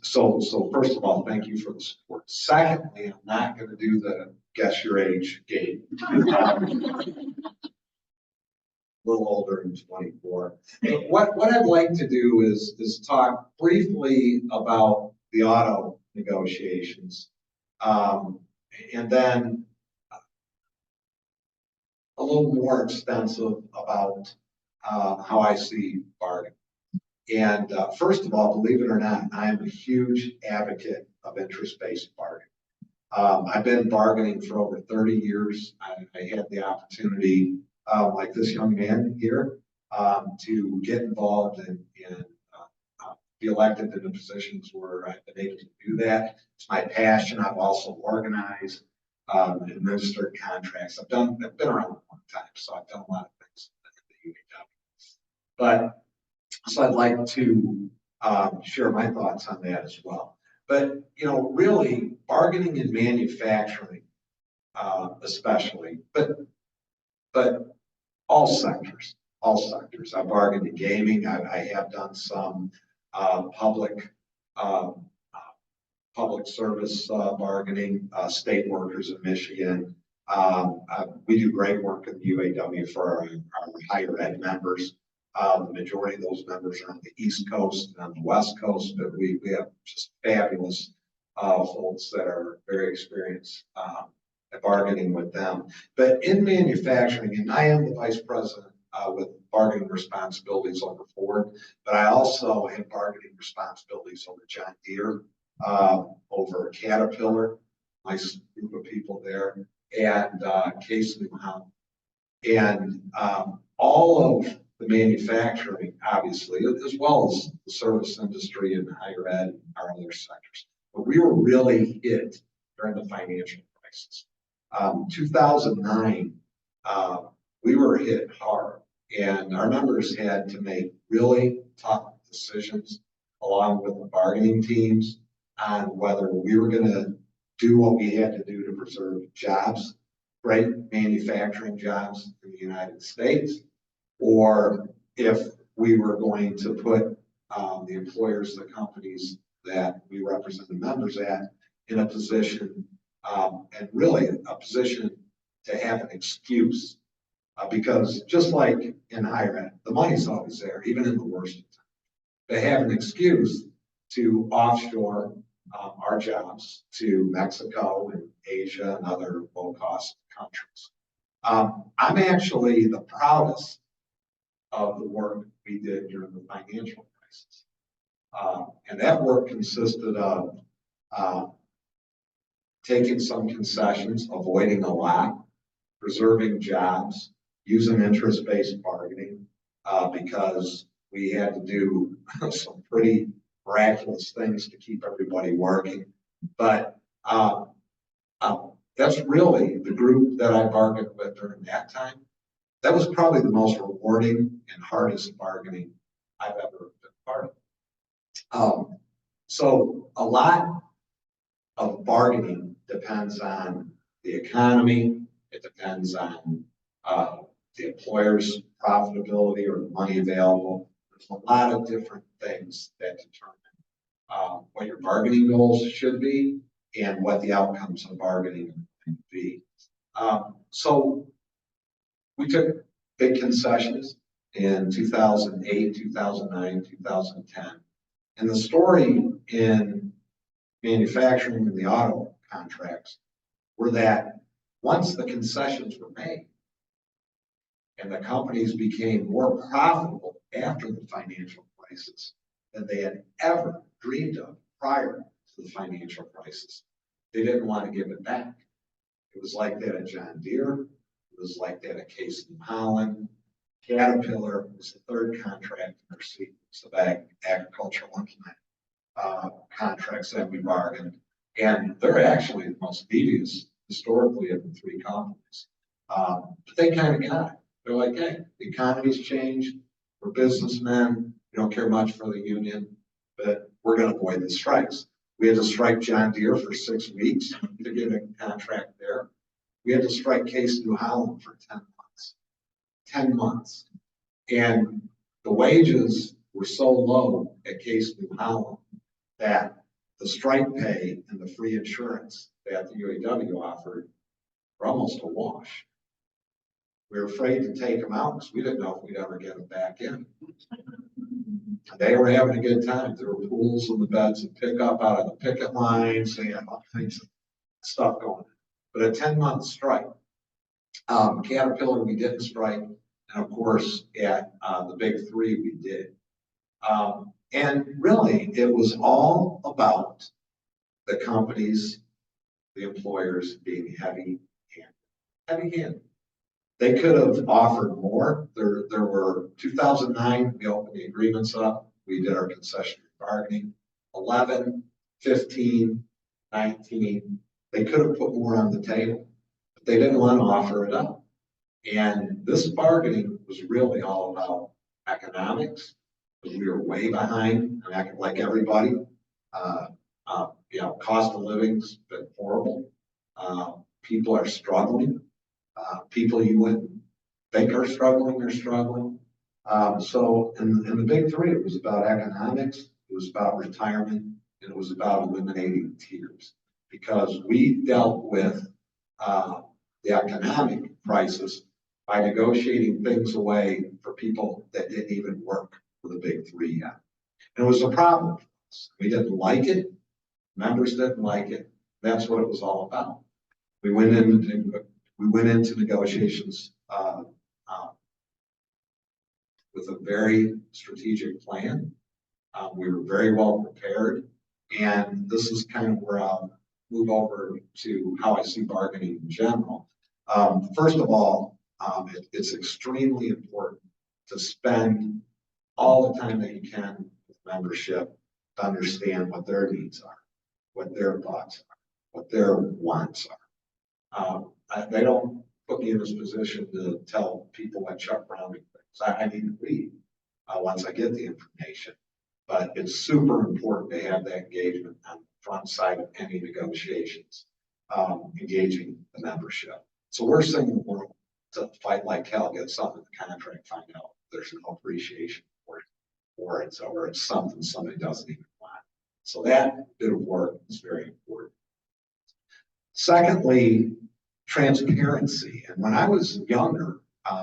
So first of all, thank you for the support. Secondly, I'm not going to do the guess your age game. Little older than 24. What I'd like to do is talk briefly about the auto negotiations, and then a little more extensive about how I see bargaining. And first of all, believe it or not, I am a huge advocate of interest-based bargaining. I've been bargaining for over 30 years. I had the opportunity, like this young man here, to get involved and be elected into positions where I've been able to do that. It's my passion. I've also organized and administered contracts. I've been around a long time, so I've done a lot of things in the UAW. But so I'd like to share my thoughts on that as well. But you know, really, bargaining in manufacturing, especially, but all sectors. I've bargained in gaming. I have done some public service bargaining, state workers in Michigan. We do great work in the UAW for our higher ed members. The majority of those members are on the East Coast and on the West Coast, but we have just fabulous folks that are very experienced at bargaining with them. But in manufacturing, and I am the vice president with bargaining responsibilities over Ford, but I also have bargaining responsibilities over John Deere, over Caterpillar, nice group of people there, and Case New Holland. And all of the manufacturing, obviously, as well as the service industry and higher ed and our other sectors. But we were really hit during the financial crisis. 2009, we were hit hard, and our members had to make really tough decisions along with the bargaining teams on whether we were going to do what we had to do to preserve jobs, great manufacturing jobs in the United States, or if we were going to put the employers, the companies that we represent the members at, in a position, and really a position to have an excuse. Because just like in higher ed, the money's always there, even in the worst of times. They have an excuse to offshore our jobs to Mexico and Asia and other low-cost countries. I'm actually the proudest of the work we did during the financial crisis. And that work consisted of taking some concessions, avoiding a lot, preserving jobs, using interest-based bargaining, because we had to do some pretty miraculous things to keep everybody working. But that's really the group that I bargained with during that time. That was probably the most rewarding and hardest bargaining I've ever been part of. So a lot of bargaining depends on the economy. It depends on the employer's profitability or the money available. There's a lot of different things that determine what your bargaining goals should be and what the outcomes of bargaining can be. So we took big concessions in 2008, 2009, 2010. And the story in manufacturing and the auto contracts were that once the concessions were made and the companies became more profitable after the financial crisis than they had ever dreamed of prior to the financial crisis, they didn't want to give it back. It was like that at John Deere. It was like that at Case New Holland. Caterpillar was the third contract in our sequence of agricultural implement contracts that we bargained. And they're actually the most devious historically of the three companies. But they kind of got it. They're like, hey, the economy's changed. We're businessmen. We don't care much for the union, but we're going to avoid the strikes. We had to strike John Deere for 6 weeks to get a contract there. We had to strike Case New Holland for 10 months. 10 months. And the wages were so low at Case New Holland that the strike pay and the free insurance that the UAW offered were almost a wash. We were afraid to take them out because we didn't know if we'd ever get them back in. They were having a good time. There were pools in the beds and pick up out of the picket lines. They had all kinds of stuff going on. But a 10-month strike. Caterpillar, we didn't strike. And of course, at the big three, we did. And really, it was all about the companies, the employers being heavy-handed. They could have offered more. There were 2009, we opened the agreements up. We did our concession bargaining. 11, 15, 19, they could have put more on the table, but they didn't want to offer it up. And this bargaining was really all about economics, because we were way behind, like everybody. Cost of living's been horrible. People are struggling. People you wouldn't think are struggling. So in the big three, it was about economics, it was about retirement, and it was about eliminating tiers. Because we dealt with the economic crisis by negotiating things away for people that didn't even work for the big three yet. And it was a problem for us. We didn't like it. Members didn't like it. That's what it was all about. We went into negotiations with a very strategic plan. We were very well prepared, and this is kind of where I'll move over to how I see bargaining in general. First of all, it's extremely important to spend all the time that you can with membership to understand what their needs are, what their thoughts are, what their wants are. They don't put me in this position to tell people what Chuck Browning thinks. I need to leave once I get the information. But it's super important to have that engagement on the front side of any negotiations, engaging the membership. So we're saying the world to fight like hell, get something in the contract, find out there's no appreciation for it, or it's something somebody doesn't even want. So that bit of work is very important. Secondly, transparency. And when I was younger,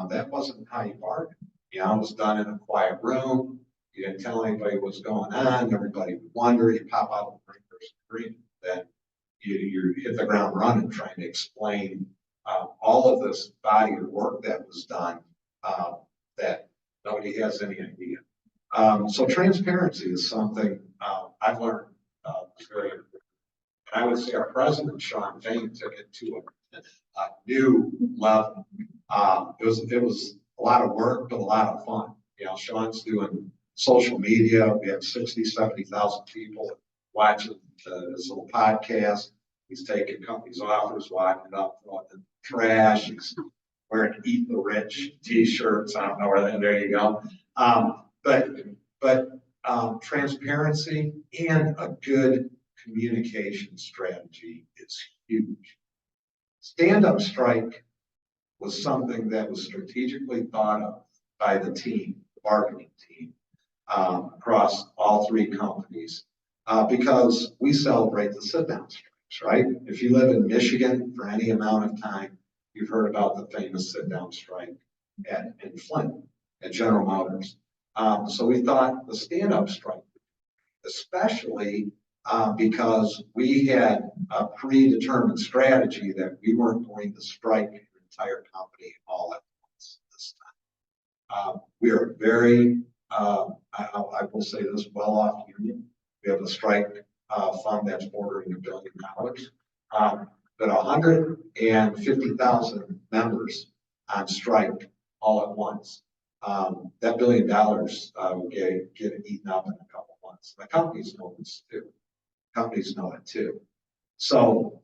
that wasn't how you bargained. You know, it was done in a quiet room. You didn't tell anybody what's going on. Everybody would wonder. You pop out the screen, then you hit the ground running, trying to explain all of this body of work that was done that nobody has any idea. So transparency is something I've learned is very important. And I would say our president, Sean Fain, took it to a new level. It was a lot of work, but a lot of fun. You know, Sean's doing social media. We have 60, 70,000 people watching this little podcast. He's taking companies' offers, winding it up, throwing it in the trash. He's wearing Eat the Rich t-shirts. I don't know where, there you go. But transparency and a good communication strategy is huge. Stand-up strike was something that was strategically thought of by the team, the bargaining team, across all three companies, because we celebrate the sit-down strikes, right? If you live in Michigan for any amount of time, you've heard about the famous sit-down strike in Flint at General Motors. So we thought the stand-up strike, especially because we had a predetermined strategy that we weren't going to strike an entire company all at once this time. We are very, I will say this, well off union. We have a strike fund that's bordering $1 billion, but 150,000 members on strike all at once. That $1 billion will get eaten up in a couple months. The companies know this too. Companies know it too. So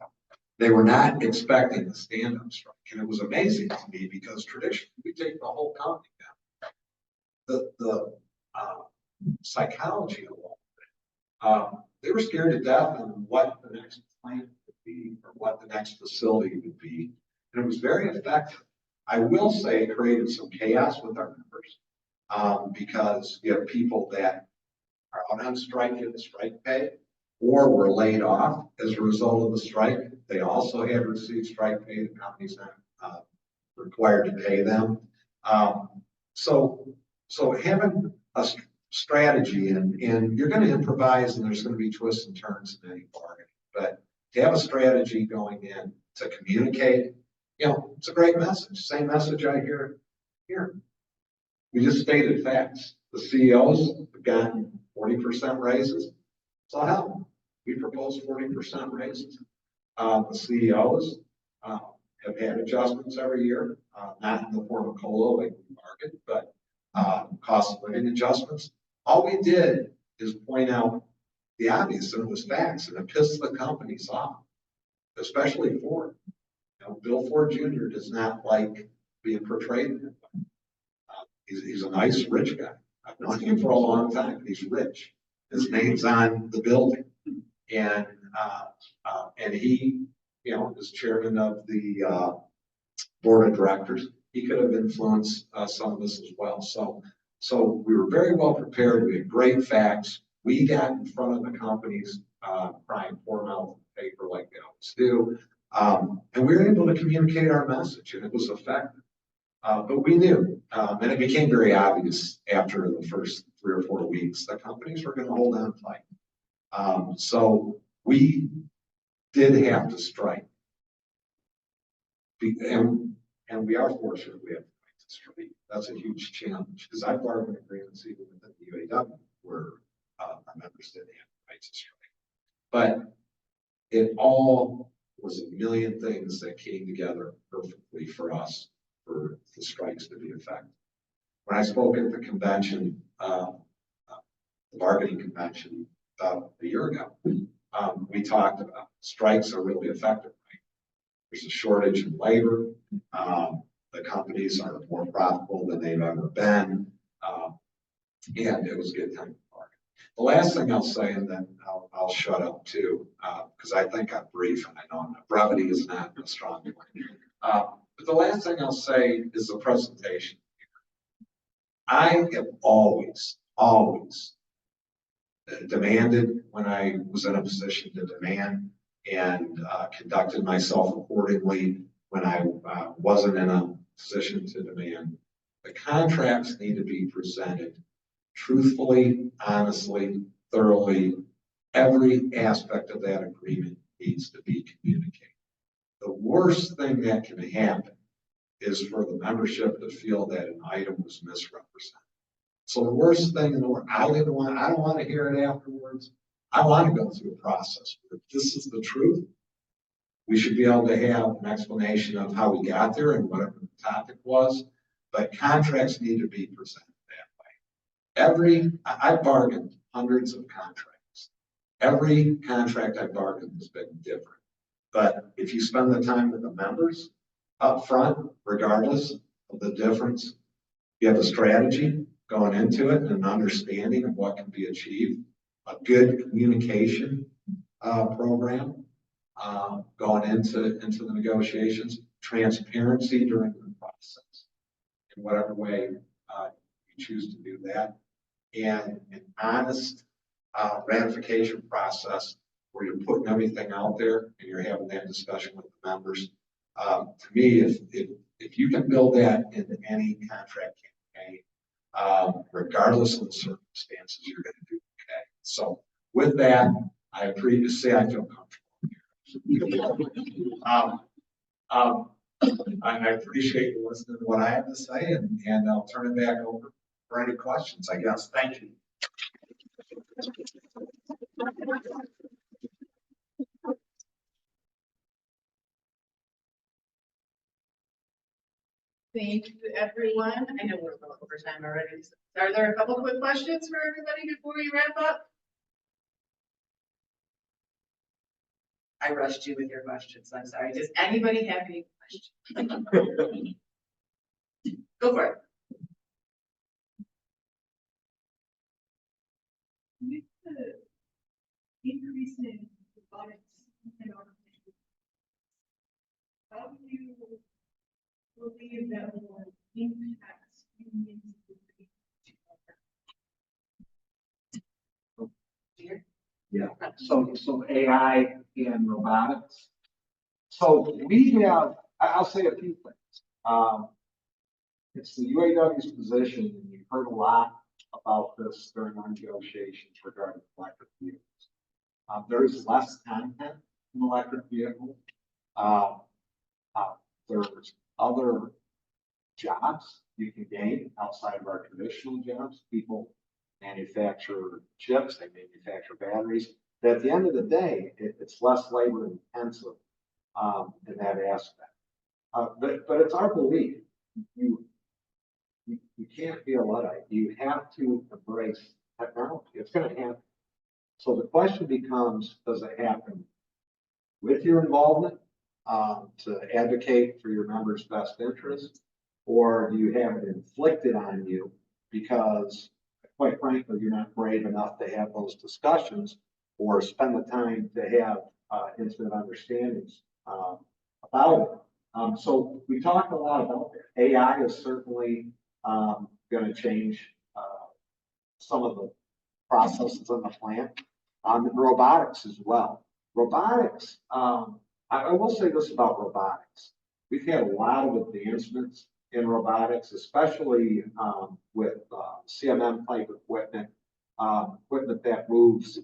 they were not expecting the stand-up strike. And it was amazing to me because traditionally we take the whole company down. The psychology of all of it, they were scared to death on what the next plant would be or what the next facility would be. And it was very effective. I will say it created some chaos with our members because you have people that are out on strike, getting strike pay, or were laid off as a result of the strike. They also had received strike pay. The company's not required to pay them. So having a strategy, and you're going to improvise, and there's going to be twists and turns in any bargain. But to have a strategy going in to communicate, you know, it's a great message. Same message I hear here. We just stated facts. The CEOs have gotten 40% raises. So hell, we propose 40% raises. The CEOs have had adjustments every year, not in the form of COLA like we bargained, but cost of living adjustments. All we did is point out the obvious, and it was facts, and it pissed the companies off, especially Ford. You know, Bill Ford Jr. does not like being portrayed that way. He's a nice, rich guy. I've known him for a long time. He's rich. His name's on the building, and he, you know, is chairman of the board of directors. He could have influenced some of this as well. So we were very well prepared. We had great facts. We got in front of the companies, crying poor mouth paper like they always do, and we were able to communicate our message, and it was effective. But we knew, and it became very obvious after the first 3 or 4 weeks, that companies were going to hold on tight. So we did have to strike. And we are fortunate we have the right to strike. That's a huge challenge because I've bargained agreements even within the UAW where our members didn't have the right to strike. But it all was a million things that came together perfectly for us for the strikes to be effective. When I spoke at the convention, the bargaining convention about a year ago, we talked about strikes are really effective. Right? There's a shortage in labor. The companies are more profitable than they've ever been. And it was a good time to bargain. The last thing I'll say, and then I'll shut up too, because I think I'm brief and I know brevity is not a strong point. But the last thing I'll say is the presentation. I have always demanded when I was in a position to demand and conducted myself accordingly when I wasn't in a position to demand. The contracts need to be presented truthfully, honestly, thoroughly. Every aspect of that agreement needs to be communicated. The worst thing that can happen is for the membership to feel that an item was misrepresented. So the worst thing in the world, I don't want to hear it afterwards. I want to go through a process. If this is the truth, we should be able to have an explanation of how we got there and whatever the topic was. But contracts need to be presented that way. I bargained hundreds of contracts. Every contract I bargained has been different. But if you spend the time with the members up front, regardless of the difference, you have a strategy going into it and an understanding of what can be achieved, a good communication program going into the negotiations, transparency during the process, in whatever way you choose to do that, and an honest ratification process where you're putting everything out there and you're having that discussion with the members. To me, if you can build that into any contract campaign, regardless of the circumstances, you're going to do okay. So with that, I appreciate. I feel comfortable here. I appreciate you listening to what I have to say, and I'll turn it back over for any questions, I guess. Thank you.
Thank you, everyone. I know we're a little over time already. Are there a couple quick questions for everybody before we wrap up? I rushed you with your questions. I'm sorry. Does anybody have any questions? Go for it.
With the increase in robotics in our country, how do you believe that will impact unions?
Yeah, so AI and robotics. So we have, I'll say a few things. It's the UAW's position, and you've heard a lot about this during our negotiations regarding electric vehicles. There is less content in electric vehicles. There's other jobs you can gain outside of our traditional jobs. People manufacture chips, they manufacture batteries. But at the end of the day, it's less labor intensive in that aspect. But it's our belief, you can't be a Luddite. You have to embrace technology. It's going to happen. So the question becomes, does it happen with your involvement to advocate for your members' best interests, or do you have it inflicted on you because, quite frankly, you're not brave enough to have those discussions or spend the time to have intimate understandings about it? So we talked a lot about that. AI is certainly going to change some of the processes in the plant. Robotics as well. Robotics, I will say this about robotics. We've had a lot of advancements in robotics, especially with CMM type equipment, equipment that moves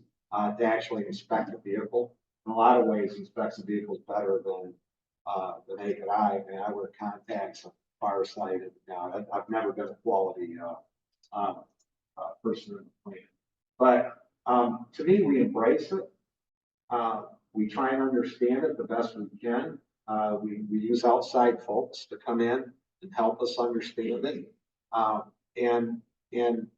to actually inspect the vehicle. In a lot of ways, inspects the vehicles better than the naked eye. I mean, I wear contacts on the far side, and I've never been a quality person in the plane. But to me, we embrace it. We try and understand it the best we can. We use outside folks to come in and help us understand it. And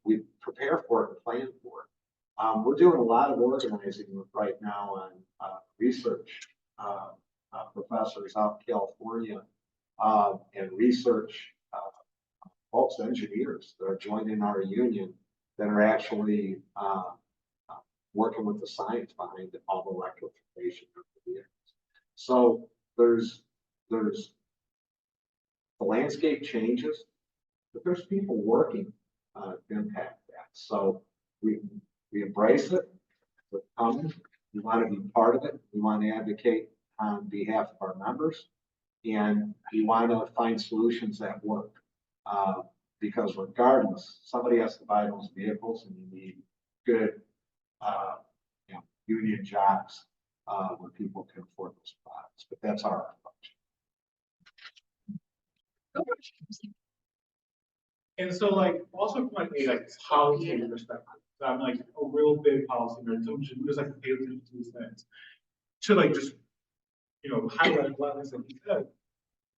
we prepare for it and plan for it. We're doing a lot of organizing right now on research professors out in California and research folks, engineers that are joining our union that are actually working with the science behind all the electrification of the vehicles. So there's the landscape changes, but there's people working to impact that. So we embrace it. We're coming. We want to be part of it. We want to advocate on behalf of our members, and we want to find solutions that work. Because regardless, somebody has to buy those vehicles, and you need good, union jobs where people can afford those products. But that's our approach.
And so like, also from like a policy perspective, I'm like a real big policy nerd, so we just like to pay attention to these things. To like just, highlight a lot of things that he said.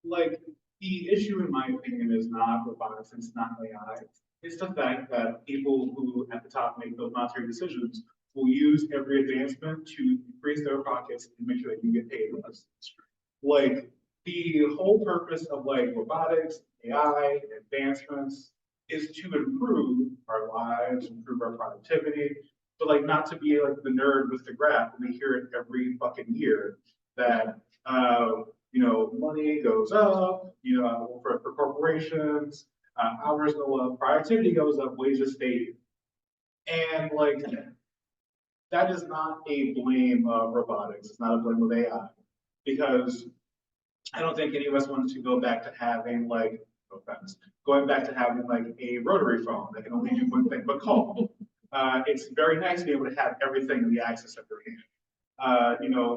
Like, the issue in my opinion is not robotics, it's not AI. It's the fact that people who at the top make those monetary decisions will use every advancement to increase their pockets and make sure they can get paid less. Like, the whole purpose of like robotics, AI, advancements is to improve our lives, improve our productivity, but like not to be like the nerd with the graph. We hear it every fucking year that money goes up, for corporations, hours go up, productivity goes up, wages stay. And like, that is not a blame of robotics. It's not a blame of AI, because I don't think any of us want to go back to having like, no offense, going back to having like a rotary phone that can only do one thing but call. It's very nice to be able to have everything in the access of your hand.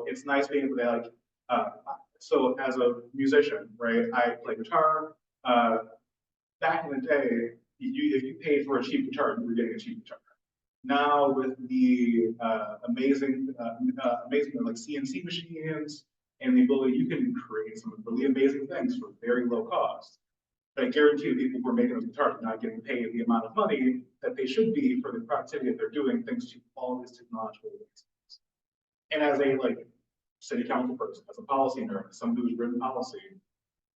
It's nice being able to like, so as a musician, right, I play guitar. Back in the day, if you paid for a cheap guitar, you were getting a cheap guitar. Now with the amazing like CNC machines and the ability, you can create some really amazing things for very low cost. But I guarantee you, people who are making those guitars are not getting paid the amount of money that they should be for the productivity that they're doing, thanks to all these technological advancements. And as a like city council person, as a policy nerd, as someone who's written policy,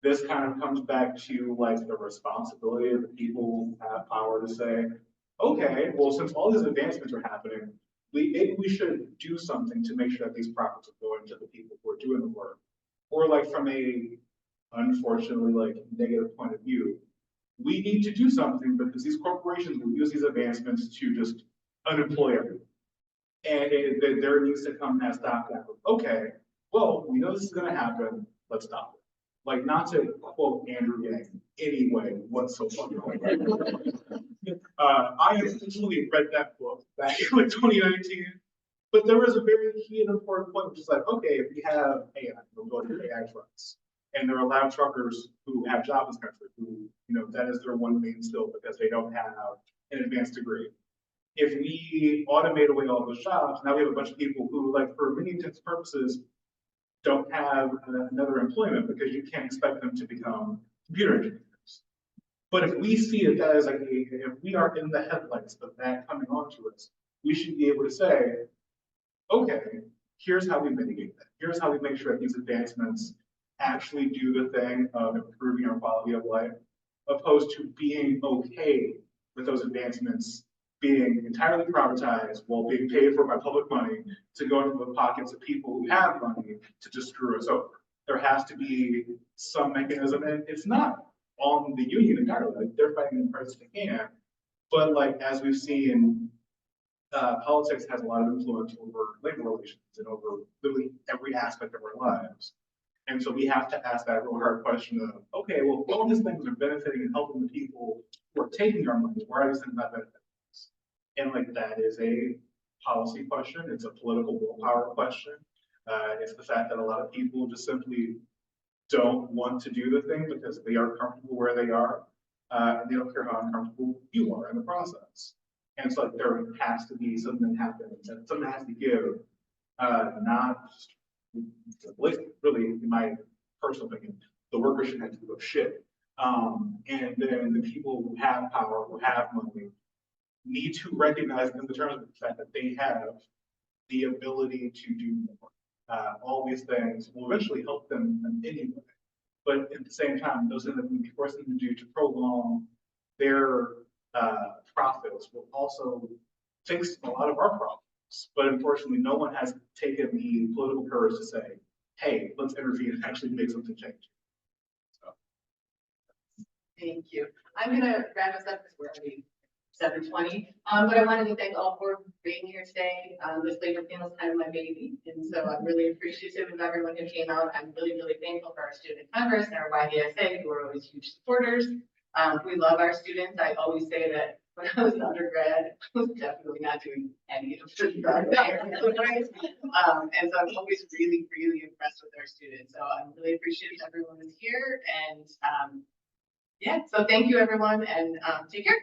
this kind of comes back to like the responsibility of the people who have power to say, okay, well, since all these advancements are happening, maybe we should do something to make sure that these profits are going to the people who are doing the work. Or like from a, unfortunately, like negative point of view, we need to do something because these corporations will use these advancements to just unemploy everyone. And there needs to come that stopgap of, okay, well, we know this is gonna happen, let's stop it. Like, not to quote Andrew Yang anyway whatsoever. I essentially read that book back in like 2019, but there was a very key and important point, which is like, okay, if we have AI, we'll go to AI trucks, and there are a lot of truckers who have jobs in this country who, that is their one main skill because they don't have an advanced degree. If we automate away all those jobs, now we have a bunch of people who, like, for many intents purposes, don't have another employment because you can't expect them to become computer engineers. But if we see it as like, if we are in the headlights of that coming on to us, we should be able to say, okay, here's how we mitigate that. Here's how we make sure that these advancements actually do the thing of improving our quality of life, opposed to being okay with those advancements being entirely privatized while being paid for by public money to go into the pockets of people who have money to just screw us over. There has to be some mechanism, and it's not on the union entirely. Like, they're fighting the price they can, but like as we've seen, politics has a lot of influence over labor relations and over literally every aspect of our lives. And so we have to ask that real hard question of, okay, well, if all these things are benefiting and helping the people who are taking our money, why are these things not benefiting us? And like, that is a policy question. It's a political willpower question. It's the fact that a lot of people just simply don't want to do the thing because they are comfortable where they are. And they don't care how uncomfortable you are in the process. And so there has to be something that happens, and something has to give, not really, in my personal opinion, the workers should have to go shit. And then the people who have power, who have money, need to recognize in the terms of the fact that they have the ability to do more. All these things will eventually help them anyway. But at the same time, those things that we force them to do to prolong their profits will also fix a lot of our problems. But unfortunately, no one has taken the political courage to say, hey, let's intervene and actually make something change. So.
Thank you. I'm gonna wrap us up because we're already 7:20. But I wanted to thank all four for being here today. This labor panel is kind of my baby, and so I'm really appreciative of everyone who came out. I'm really, really thankful for our student congress and our YDSA, who are always huge supporters. We love our students. I always say that when I was an undergrad, I was definitely not doing any of the and so I'm always really, really impressed with our students. So I'm really appreciative everyone is here, and yeah, so thank you everyone, and take care.